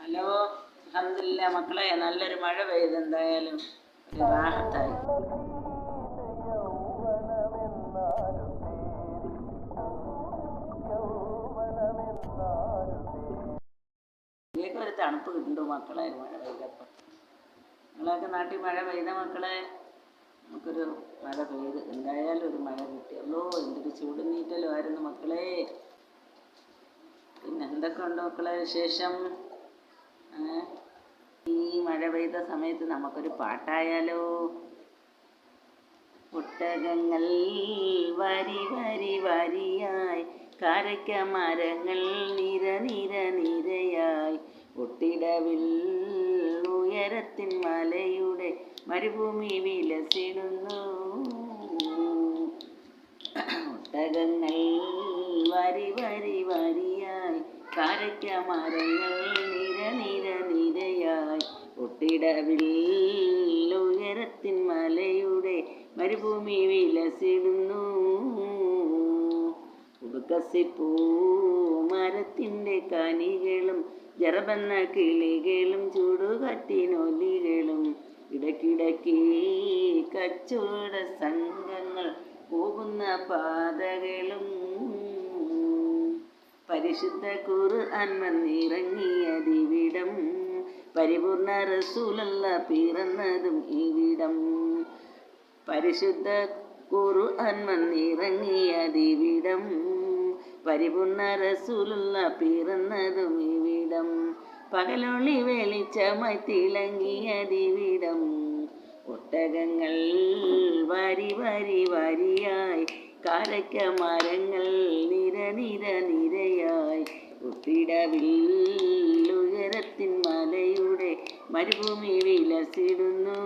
Hello, അൽഹംദുലില്ലാ മക്കളെ, നല്ലൊരു മഴ പെയ്ത് എന്തായാലും ഒരു റാഹത്തായി. ഇതിലേക്ക് ഒരു തണുപ്പ് കിട്ടുന്നുണ്ടോ മക്കളെ മഴ പെയ്തപ്പോൾ? നിങ്ങളൊക്കെ നാട്ടിൽ മഴ പെയ്ത മക്കളെ? നമുക്കൊരു മഴ പെയ്ത് എന്തായാലും ഒരു മഴ കിട്ടിയല്ലോ. എന്തൊരു ചൂട് നീറ്റലോ ആയിരുന്നു മക്കളെ. പിന്നെ എന്തൊക്കെ ഉണ്ട് മക്കളെ വിശേഷം? ഈ മഴ പെയ്ത സമയത്ത് നമുക്കൊരു പാട്ടായാലോ? ഒട്ടകങ്ങൾ വരി വരി വരിയായി, കാരക്ക മരങ്ങൾ നിര നിര നിരയായി, ഒട്ടിടവിൽ ഉയരത്തിൻ മലയുടെ മരുഭൂമി വിലസിടുന്നു. ഒട്ടകങ്ങൾ വരി വരി വരിയായി, കാരക്ക മരങ്ങൾ നിര നിര നിരയായി, ഒട്ടിടവിൽ ഉയരത്തിൻ മലയുടെ മരുഭൂമി വിലസിടുന്നു. ഉടുക്കസിപ്പൂ മരത്തിൻ്റെ കനികളും ജറബന്ന കിളികളും ചൂടുകാറ്റിനൊലികളും ഇടയ്ക്കിടയ്ക്ക് കച്ചവട സംഘങ്ങൾ പോകുന്ന പാതകളും പരിശുദ്ധ ഖുർആൻ വന്നിറങ്ങിയതിവിടം, പരിപൂർണ റസൂലല്ല പിറന്നതും ഇവിടം. പരിശുദ്ധ ഖുർആൻ വന്നിറങ്ങിയതിവിടം, പരിപൂർണ റസൂലുള്ള പിറന്നതും ഇവിടം. പകലൊളി വെളിച്ചമായി തിളങ്ങിയതിവിടം, ഒട്ടകങ്ങൾ വരി വരി വരിയായി, കാരക്ക മരങ്ങൾ നിര നിര നിരയായി, ഒട്ടിടവിൽ ഉയരത്തിൻ മലയുടെ മരുഭൂമി വിലസിടുന്നു.